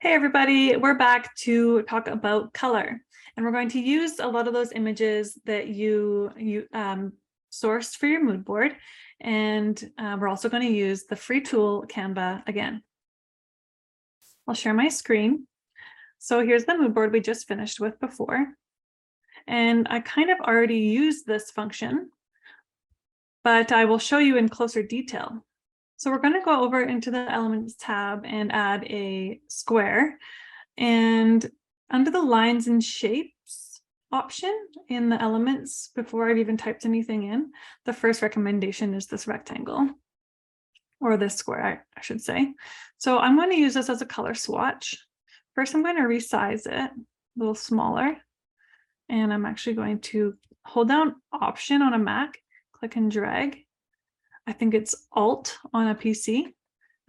Hey everybody, we're back to talk about color, and we're going to use a lot of those images that you sourced for your mood board, and we're also going to use the free tool Canva again. I'll share my screen. So here's the mood board we just finished with before, and I kind of already used this function, but I will show you in closer detail. So we're going to go over into the Elements tab and add a square. And under the Lines and Shapes option in the Elements, before I've even typed anything in, the first recommendation is this rectangle, or this square, I should say. So I'm going to use this as a color swatch. First, I'm going to resize it a little smaller. And I'm actually going to hold down Option on a Mac, click and drag. I think it's Alt on a PC. And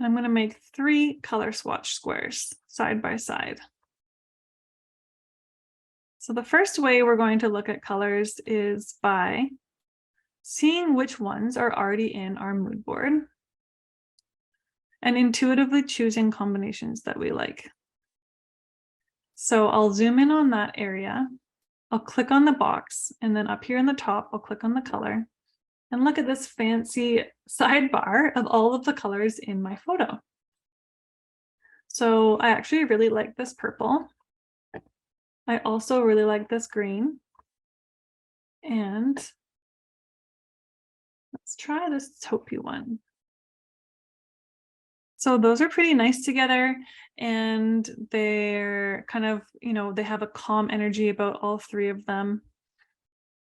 I'm going to make 3 color swatch squares side by side. So the first way we're going to look at colors is by seeing which ones are already in our mood board and intuitively choosing combinations that we like. So I'll zoom in on that area. I'll click on the box, and then up here in the top, I'll click on the color. And look at this fancy sidebar of all of the colors in my photo. So I actually really like this purple. I also really like this green. And let's try this taupey one. So those are pretty nice together, and they're kind of, they have a calm energy about all 3 of them.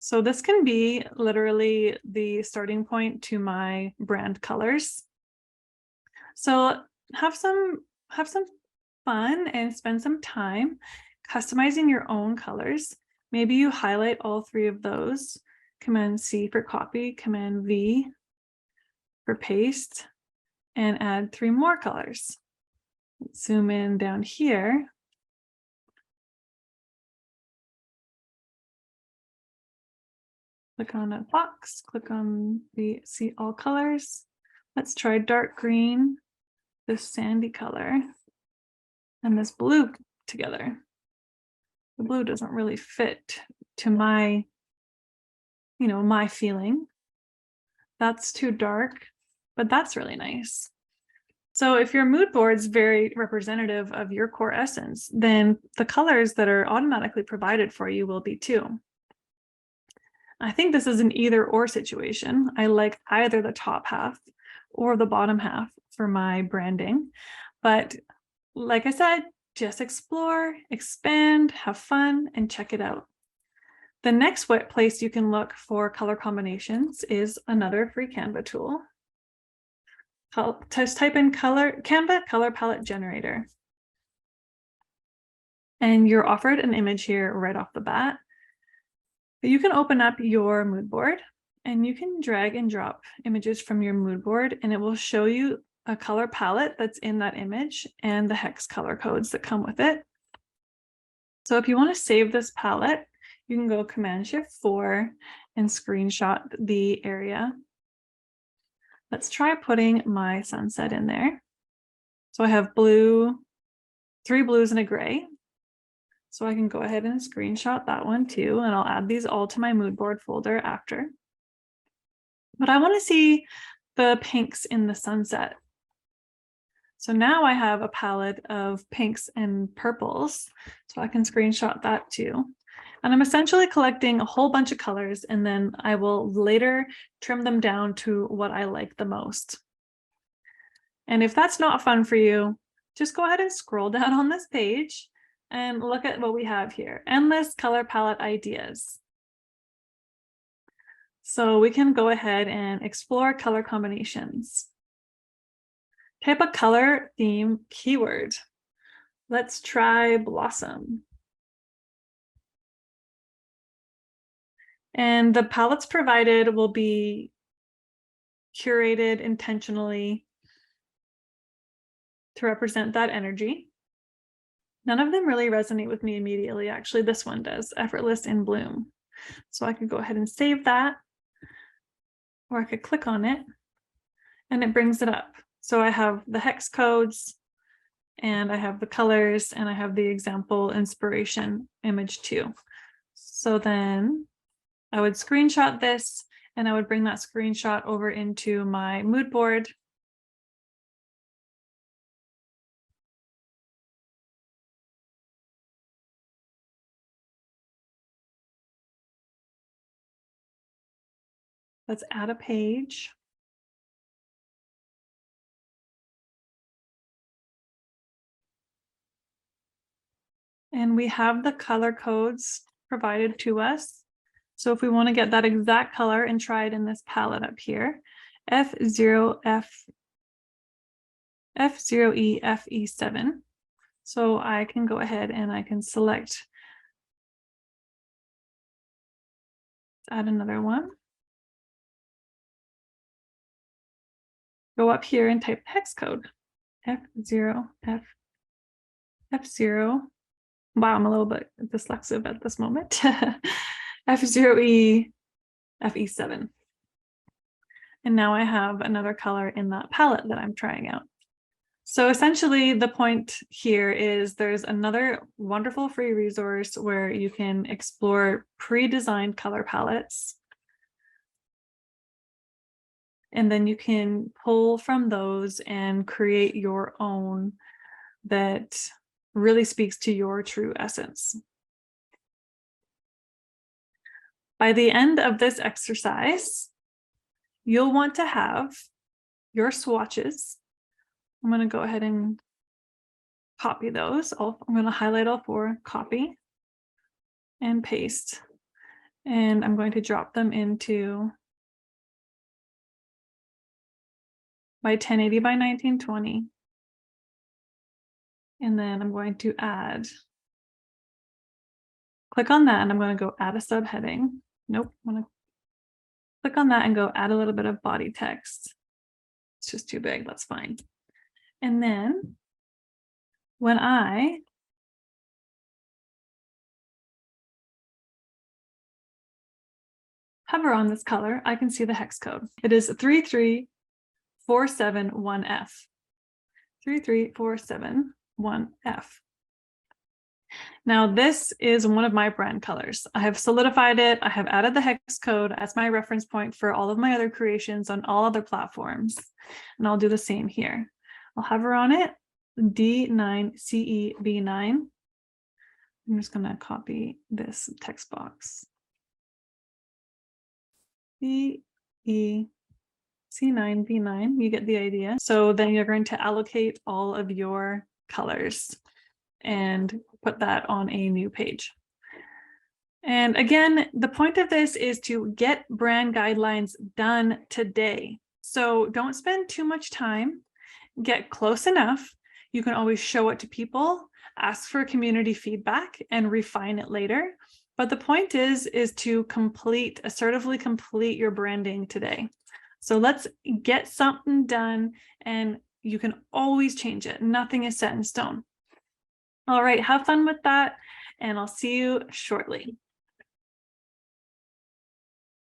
So this can be literally the starting point to my brand colors. So have some fun and spend some time customizing your own colors. Maybe you highlight all 3 of those. Command C for copy, Command V for paste, and add 3 more colors. Let's zoom in down here. Click on a box, click on the see all colors. Let's try dark green, this sandy color, and this blue together. The blue doesn't really fit to my, my feeling. That's too dark, but that's really nice. So if your mood board's very representative of your core essence, then the colors that are automatically provided for you will be too. I think this is an either or situation. I like either the top half or the bottom half for my branding. But like I said, just explore, expand, have fun, and check it out. The next place you can look for color combinations is another free Canva tool. Just type in Canva color palette generator. And you're offered an image here right off the bat. You can open up your mood board and you can drag and drop images from your mood board, and it will show you a color palette that's in that image and the hex color codes that come with it. So if you want to save this palette, you can go Command-Shift-4 and screenshot the area. Let's try putting my sunset in there. So I have 3 blues and a gray. So I can go ahead and screenshot that one too, and I'll add these all to my mood board folder after. But I want to see the pinks in the sunset. So now I have a palette of pinks and purples, so I can screenshot that too. And I'm essentially collecting a whole bunch of colors, and then I will later trim them down to what I like the most. And if that's not fun for you, just go ahead and scroll down on this page and look at what we have here. Endless color palette ideas. So we can go ahead and explore color combinations. Type a color theme keyword. Let's try blossom. And the palettes provided will be curated intentionally to represent that energy. None of them really resonate with me immediately. Actually, this one does, Effortless in Bloom. So I could go ahead and save that, or I could click on it and it brings it up. So I have the hex codes and I have the colors, and I have the example inspiration image too. So then I would screenshot this, and I would bring that screenshot over into my mood board. Let's add a page. And we have the color codes provided to us. So if we want to get that exact color and try it in this palette up here, F0, F0E, FE7. So I can go ahead and I can select, add another one. Go up here and type the hex code, F0, F0. Wow, I'm a little bit dyslexic at this moment. F0E, FE7. And now I have another color in that palette that I'm trying out. So essentially the point here is there's another wonderful free resource where you can explore pre-designed color palettes. And then you can pull from those and create your own that really speaks to your true essence. By the end of this exercise, you'll want to have your swatches. I'm going to go ahead and copy those. I'm going to highlight all four, copy and paste. And I'm going to drop them into my 1080 by 1920. And then I'm going to add, click on that, and I'm going to go add a subheading. Nope, I'm going to click on that and go add a little bit of body text. It's just too big, that's fine. And then when I hover on this color, I can see the hex code. It is 33471F. 33471F. Now this is one of my brand colors. I have solidified it. I have added the hex code as my reference point for all of my other creations on all other platforms. And I'll do the same here. I'll hover on it, D9CEB9. I'm just going to copy this text box. C9B9, you get the idea. So then you're going to allocate all of your colors and put that on a new page. And again, the point of this is to get brand guidelines done today. So don't spend too much time, get close enough. You can always show it to people, ask for community feedback, and refine it later. But the point is to assertively complete your branding today. So let's get something done, and you can always change it. Nothing is set in stone. All right, have fun with that, and I'll see you shortly.